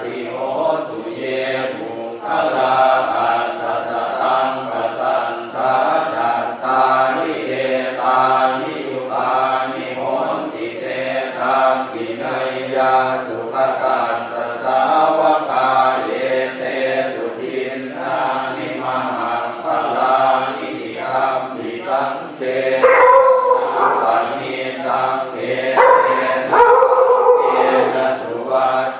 ติโห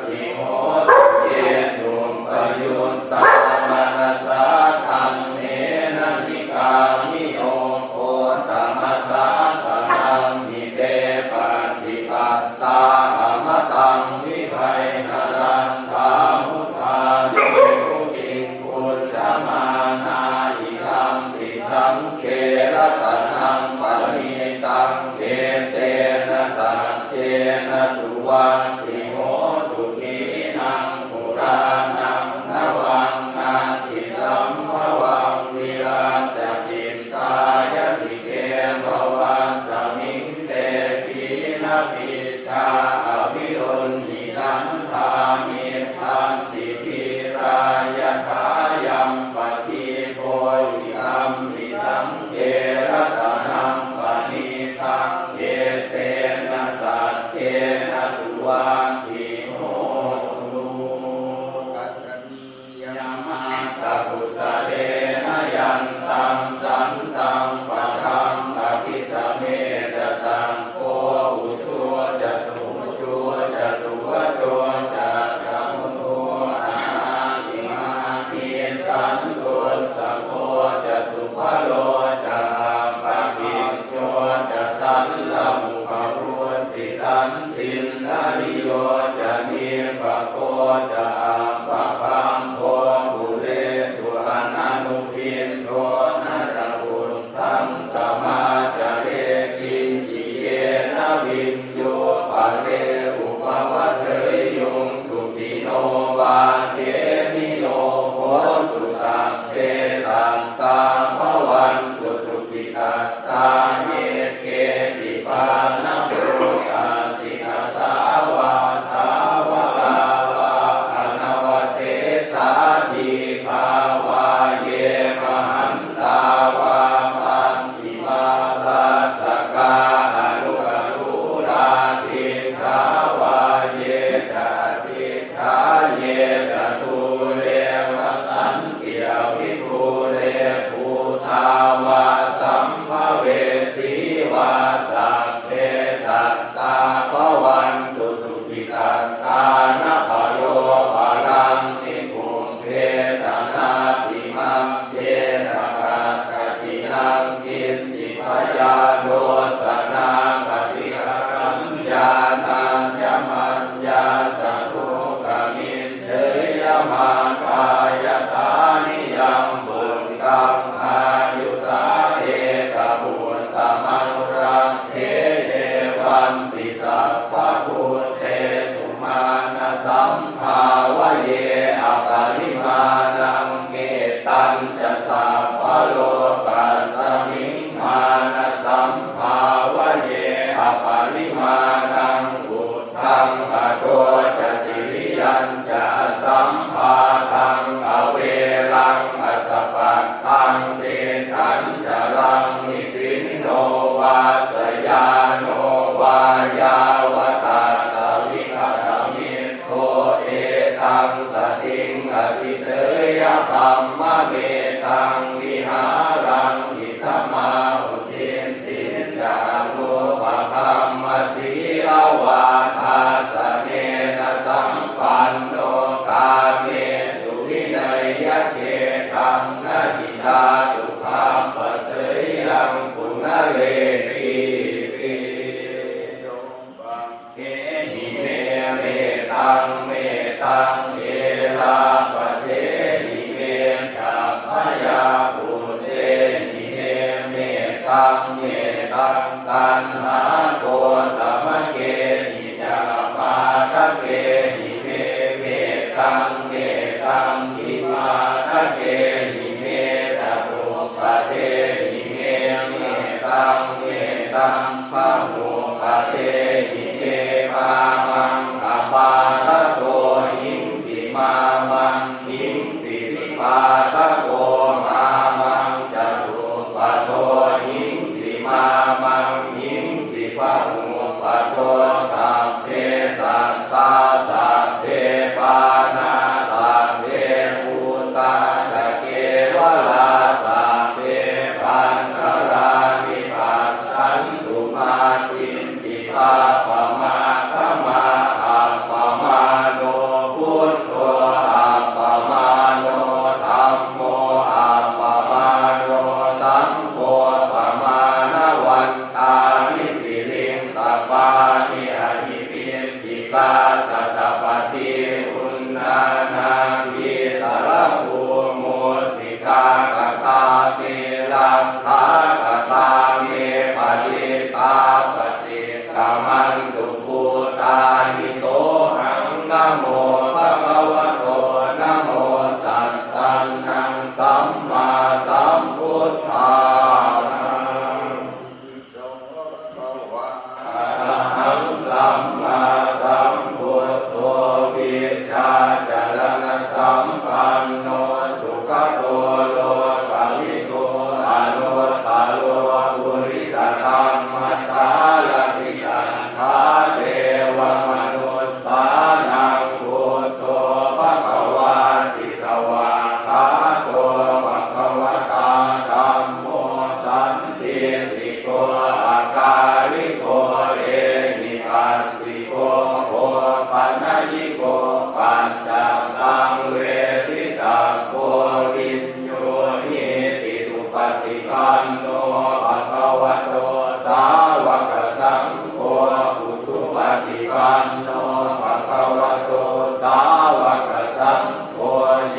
ติโหตุเยสุปยุตตามนัสสะธัมเมนะนิกามิโยโคตมัสสะสนังมิเตปันติปัตตาอมตังวิภัยหรันธามุทาเดรุติกุลธมานาอิธัมติสังเขรตนังปณิตังเขเตนะสัจเจนะสุวันติโหตุขีนังปุรานังนวังนาติสัมภวังวิราชจิตตายติเกภวัสสมิงเตปีนะปิชาอภิรุณหิขันธามิทันติพีรายทายังปฏิโพยิอัมมิสังเขรตนังปณิตังเอเตนะสัจเจนะสุวันติโหตุกัตติยามาตะปุสเรนะยันตังสันตังปะทังอภิสเมจะสังโฆอุชุจะสุชุจะสุวัจโจจะสัมพุทโธอนาติมานิสันโตสังโฆจะสุภโลจะปะกิจโยจะสันลังปะรุติสันตินนาริโยจะนิปะโคจะอัปปะพังโคบุเรสุอนันุพินโทนะจะบุญทังสมาจะเลกินจิเยนะวินโยปะเรอุปวัฏเถยยงสุติโนวาเทมิโนโหตุสัพเพสัตตาภวันตุสุขิตาตาเยเกติปานะโพตาติอาสาวาทาวะลาวะอนาวเสสาธิภาวาเยมหันตาวาปันติมาลาสกาอนุกรุณาทิทาวาเยจะติทาเยจะตุเรวสันเกียวิภูเรภูทาวาสัมภเวสีวาสัพเพสัตตาภวันตุสุขิตาตานะภโรภรังนิพุมเพตนาติมังเจนะกัตตตินังกินติพยาโดสนาปฏิฆะสัญญานัญญมัญญาสัพพุกมินเทยมาตายทานิยังบุญกังอายุสาเอกบุญตมนุรังเทเยวันติสัพพะพุทเตสุมาณสัมภาวะเยอปาริมาณังเมตตัญจะสัพพะโลกัสสมิงมาณสัมภาวะเยอปาริมาณังอุทธังอโตจะติริยัญจะสัมภาทังอเวรังอสปัตตังเตถัญจะรังนิสินโนวาสยาโนวายาวตาสวิคตมิโทเอตังสติงอติเตยปัมมะเมตังวิหารังอิทมาอุทินติจานุปะพัมมสีลาวาทาสเนนะสัมปันโนกาเมสุวินัยยะเขตังนะหิทาตุขัมปะเสยยังปุณเลกีโดปังเกหิเมเมตังเมตังเอลาปะเทหิเมฉัพพยาปุเตหิเมเมตังเมตังกันหาโกตมะเกหิจามาทะเกหิเมเมตังเมตังหิมาทะเกหิเมจตุปะเทหิเมเมตังเมตังปะโหปะเทหิเมมามังอปาทะโกหิงสิมามังหิงสิวิปาทะโกมามังจตุปะโตหิงสิมามังหิงสิปะโหปะโตสัพเพสัตตาสัพเพปานา จารณสัมปันโนสุขโตโลกาลิโกอนุตตโลปุริสธรรมสารติสัทธาเทวมนุษย์สานังพุทโธภควาติสวากขาโตภควตาธัมโมสันติติโกอาการิโกเอหิปัสสิโกโอปัญญิโกปัญจตังเวทิตาโกวิญโยหิติสุปฏิปันโนภควโตสาวกสังโฆอุชุปฏิปันโนภควโตสาวกสังโฆ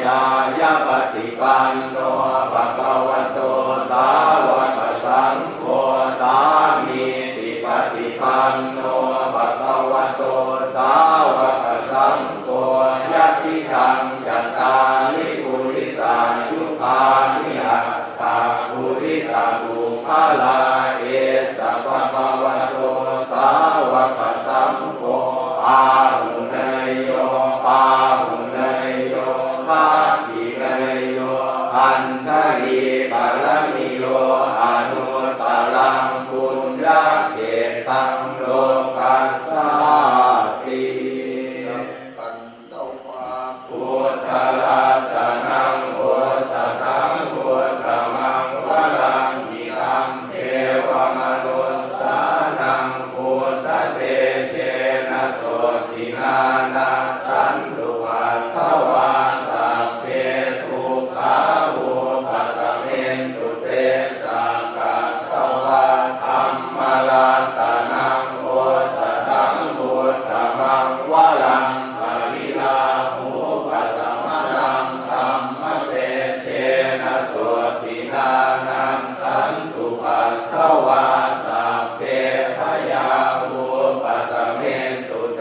ญาญาปฏิปันโนภควโตสาวกสังโฆสามีติปฏิปันโนภควโตสาวกสังโฆยะติทังจัตตาริปุริสายุคานิหัตถาปุริสาบุพลาเอสะภควโตสาวกสังโฆอาหุเนยโยอาหุเนยโยภาคิเนยโยอันทรีปรณิโยอนุตตรังปุญญเขตังโลกัสสาติกันโตวาพุทธรัตนังโอสถังพุทธมังวรังอิทังเทวมนุสสานังพุทธเตเชนะโสตินานาสันตุวันทวาสัพเพทุกขาอุปัสสเมนตุเตสังกัสสวะธัมมรัตนังโอสถังพุทธมังวรังอริลาหูปัสสมนังธัมมเตเชนะโสตินานังสันตุปัฏฐวาสัพเพพยาหูปัสสเมนตุเต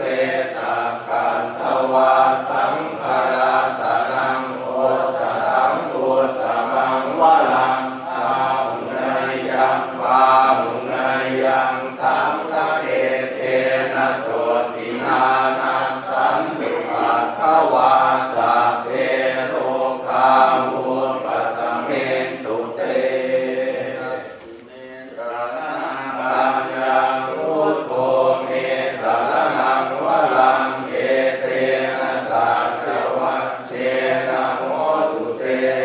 สังกัสสวะสังฆรัตนังโอสถังพุทธมังวรังอาหุเนยยังปาหุเนยยังสังฆเตเชนะโสตินานังสันตุปัฏฐวาสัพเพโลกามุปัสสเมนตุเตนะติเมตระนังอัญญังพุทโธเมสรณังวรังเอเตนะสัจวัตเชนะโหตุเต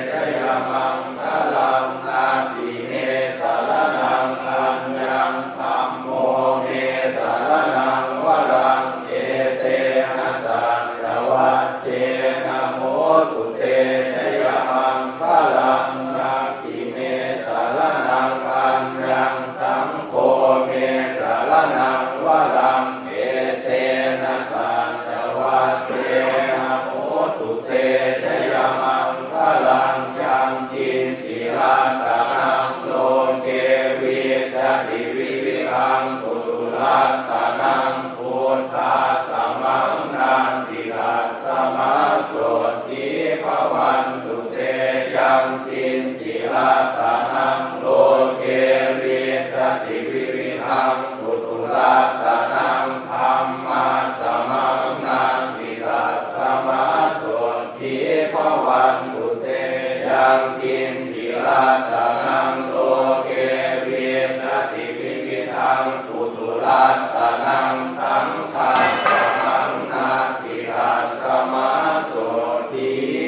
ชยมังคลังนาติเมสรณังอัญญังธัมโมเมสรณังวรังเอเตนะสัจวัตเชนะโหตุเตชยมังคลังนาติเมสรณังอัญญังสังโฆเมสรณังวรังเอเตนะสัจวัตเชนะโหตุเตชยมังคลังยังกินจิรัตนังโลเกวิจติวิวิคังปุตุรัตนังพุทธาสมังนันติกัสสมาโสติภวันตุเตยังกินจิรัตนังโลเกวิจติวิวิคังปุตุรัตนังธัมมาสมังนันติกัสสมาโสติภวันตุเตยังกินจิรัตนังโลเกวิจติวิวิคังปุตุรัตนังสังฆัสสมังนาติกัสสมาโสติ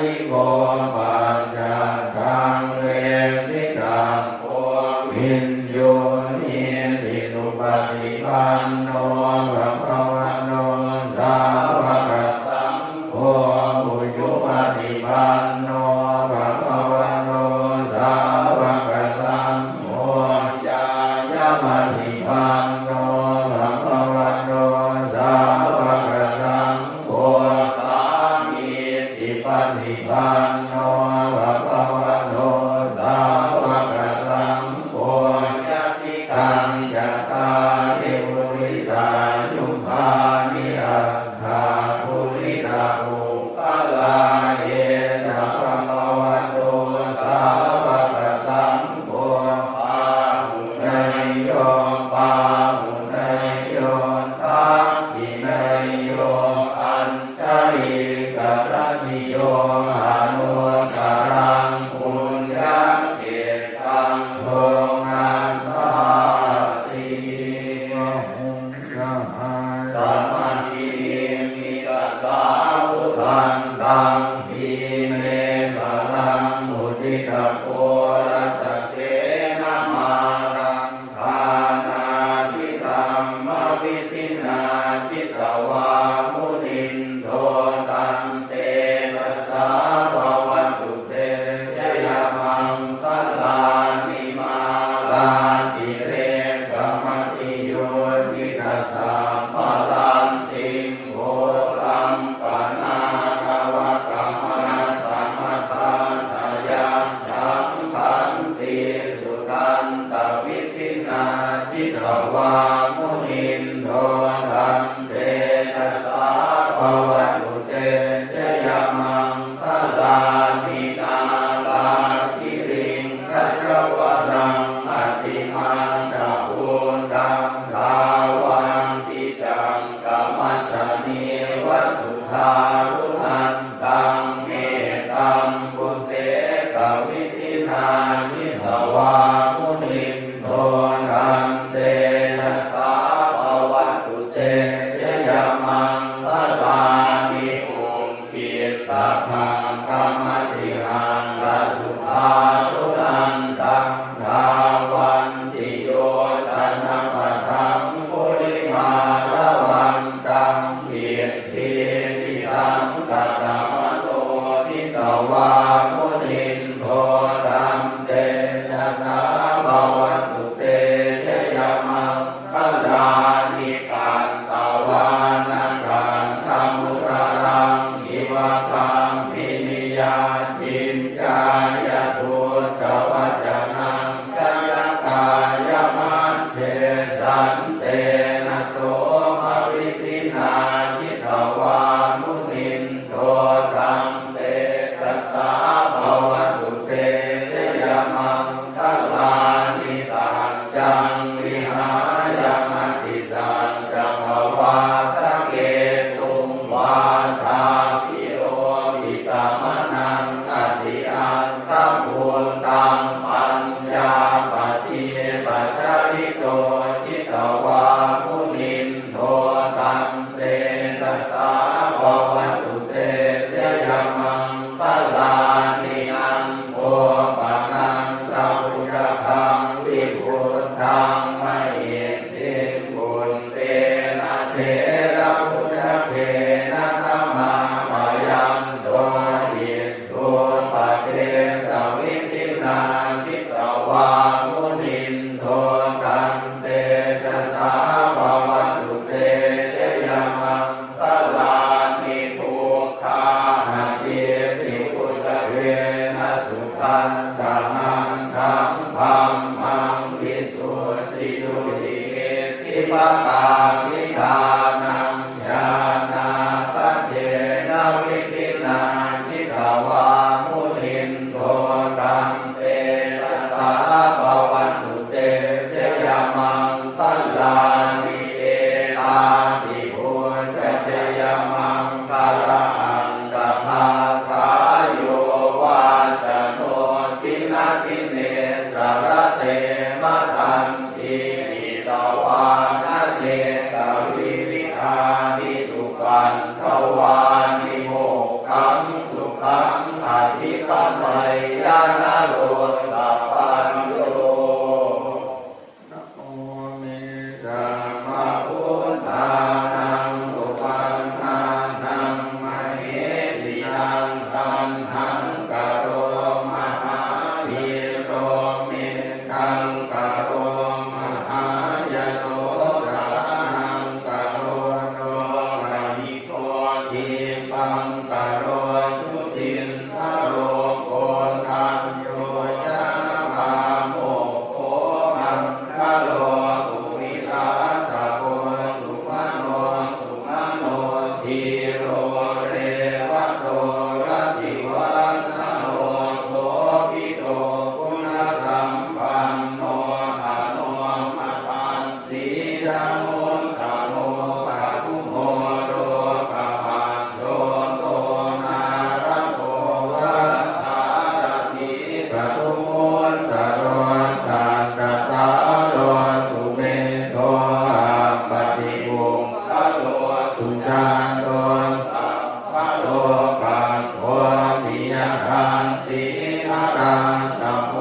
ยิโกปัจจตังเวทิตังโอวินโยนิติสุปฏิปันโนภะคะวะโตสาวกสังโฆอุชุปฏิปันโนภะคะวะโตสาวกสังโฆญาญาปฏิปันโนภะคะวะโตสาวกสังโฆสามีติปฏิปันโนภะคะวะโตสาวกสังโฆญาติกังจัตตาริปุริสายุภานิอัตถาปุริสาอุปลาเยสัพพะวะโตสาวกสังโฆปาหุนายโยปาหุนายโยทักขินายโยอัญชลีกัตติโยอนุสารังปุญญเกตังโทงัสสาติโมหุงนาสัมมาทิมิตัสสะพุทธันตังทิเมตลังมุทิตาโพรัสสะเสนะมารังทานาทิตังมะวิตินาจิตวามุนินโทตันเตนะสาภวันตุเตชยมังคลานิมาลาติเรกมติโยติตัสสะปะลันติงโฆรังปนาคาวะกัมมาสัมมาทันทายังทังขันติสุตันตวิทินาจิตวามุนินโทตันเตนะสาภวันตุเตชยมังคลานินาลาคิริงกัจจวรังอติมันตะภูตังทาวันติจังกัมมัสสนิวัสสุทารุนันตังเมตังปุเสกวิทินาทิทวามุนินโทตันเตนะสาภวันตุเตชยมังคลานิอุมกิตตะคังกัมมติหังรัสสุทารุนันตังทาวันติโยชนะปัตตังปุริมาละวันตังเกียรติทิสังกัตตมโนทิตวามุนินโทตันเตนะสาภวันตุเตชยมังคลานิกันตวานากันธมุตรังอิวะคังพินิยาจินจายะทุตวัจนังกายกายมันเทสันเตนะโสภวิตินาจิตวามุนินโทตังเตตัสสะภวันตุเตชยมังคลานิสัจจังวิหารมติสัจจังภวาทะเกตุงวาทาพิโรวิตามนังอติอันตัมภูตังปัญญาปฏิปัจจริโตจิตวามุนินโทตันเตตัสสะภวันตุเตชยมังคลานิอันโภปนังตัมพุทธังวิพุทธังมหิทธิบุญเตนะเถระพุทธเถนะธัมมังมะยันโตอิโตปะเตสวิตินาจิตวามุนินโทตันเตจัสสะภวันตุเตชยมังคลานิทุกขาหัตถิติพุทธเถนะสุขันตังทังธัมมังวิสุทธิยุติทิปตาวิธานังญาณาปัจเจนะวิตินาจิตวามุนินโทตันเตตัสสะภวันตุเตชยมังคลานิเอตาติพุทธชยมังคลาอันตภาคาโยวาจโนติ อธิคมัยยานาโลสัพพัญโยนะโมเมสัมมาพุทธานังอุปันธานังมเหสิยังคันหังกะโรมหาวิโรเมขังกะโรมหายโสสรนังกะโรโนกะหิโกทิปังกะโรทุตินทโรโกนัญโยจะมาโมโคนังทะโลปุริสาสะโกสุปโนสุมโนทีโรเรวะโตระติวรัตโนโสภิโตคุณสัมปันโนอโนมัตตันสีจังโนตโนปัจจุโมโรกะปันโยโตนารัตโตวรัสสารถิกะตุโมตโรสันตสาโลสุเมโทอาปฏิปุงคโลสุชาโตสัพพะโลกังโหติยทันสีนารังสัมโพ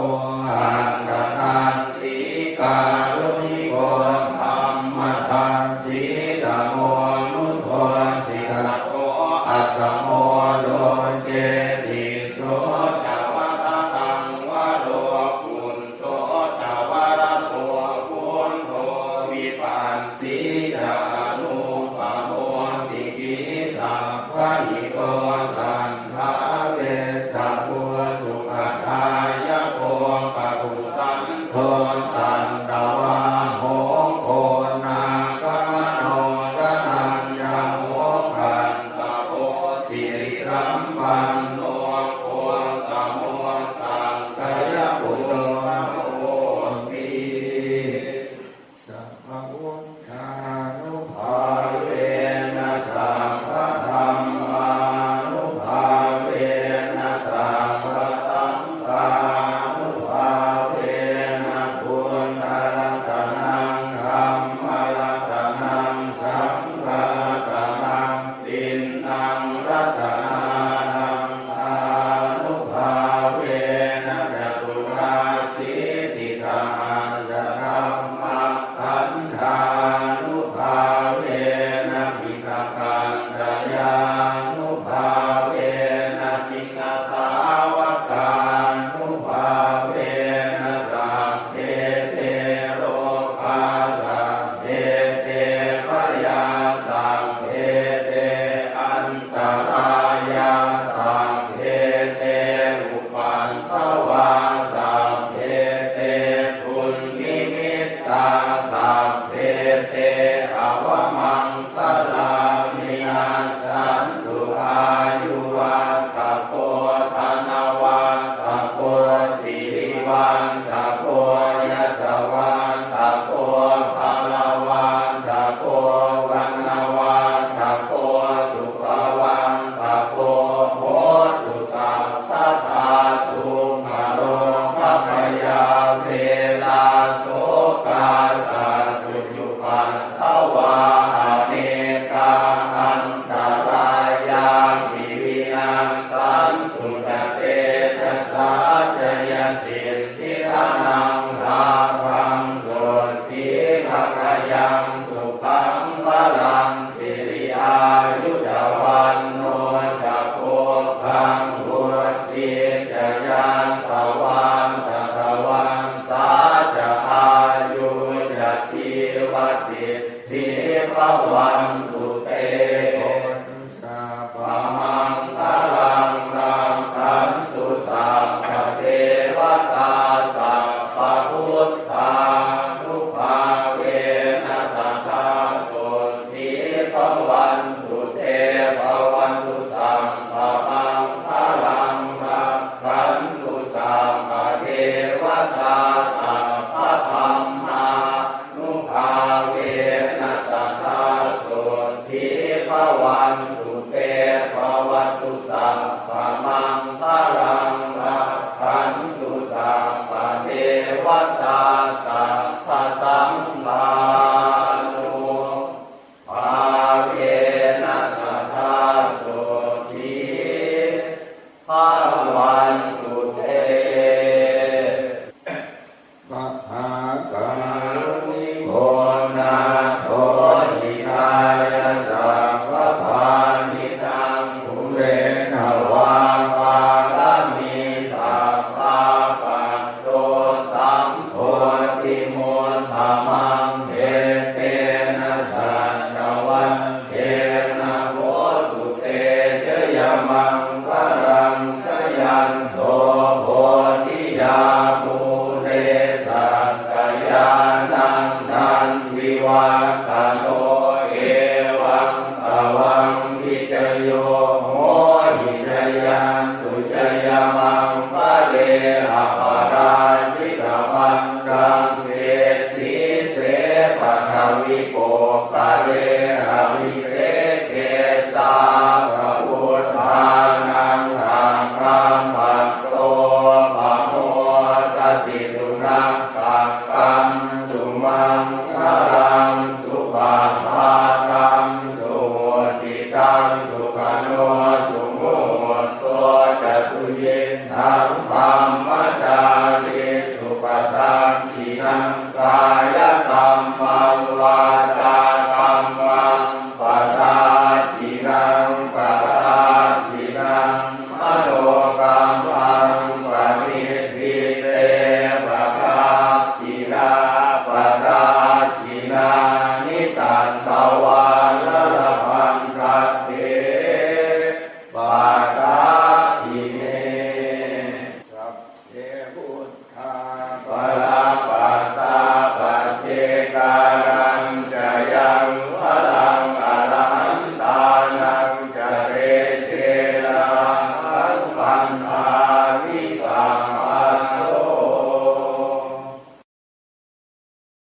หันตทันสีการุณิโกธรรมทันสีตโมนุโทสิกะโตอัสสโมโลเกติโสจาวะทังวะโลกุณโสจาวะระโตกุณโทวิปันสีจานุปโมสิกิสัพพะหิโตสันทาเวสัพพุสุขทายะโกปะปุสันโทสันตวาโหโคนา กมโนระนัญญาโหปันสะโพสิริสัมปันโนโคตโมสังกายปุตโตโหติสัพพะพุทธานุภาเวนะสัพพะธัมมานุภาเวนะสัพพะสังฆานุภาเวนะพุทธรัตนังธัมมรัตนังสังฆรัตนังตินนังรัตนานังอานุภาเวนะจตุราสีติสาจะธัมมะขันธานุภาเวนะวิกกันตยานุภาเวนะจินสาวกานุภาเวนะสัมเพเทโรภาสัมเพเตปยาสัมเพเตอันตรายาสัมเพเตอุปันตวาสัมเพเตทุนนิมิตตาสัมเพเตอวมังคลามินาสันตุอายุวันตะโพธนวันตะโพสิริวันตะโพยสวันตะโพภาลวันตะโพวันวันตะโพสุขวันตะโพโหตุสัพพะทาตุมโลภะพยาเวลาโสกาสัตตุจุปันทวาอเนกาอันตรายาวิวินังสันตุจเตชะสาจยสิทธิฆนังหาภังโสติภะกยังสุขังพลังสิริอายุจวันโนจะโพคังอุติจะยานสวังสัตวันสาจะอายุจะทีวสิทธิภวันตุเตโอตุสัพพมังคลังรังคันตุสัพพะเทวตาสัพพะพุทธานุภาเวนะสัทธาโสติภวันตุเตภวันตุสัมภมังคลังรังคันตุสัพพะเทวตาสัพพะธัมมานุภาเวนะสัทธาโสติภวันตุเตภวันตุสัพพมังคลังรังคันตุสัพพะเทวตาสัพพะสังฆานุภาเวนะสัทธาโสติภ วันตุ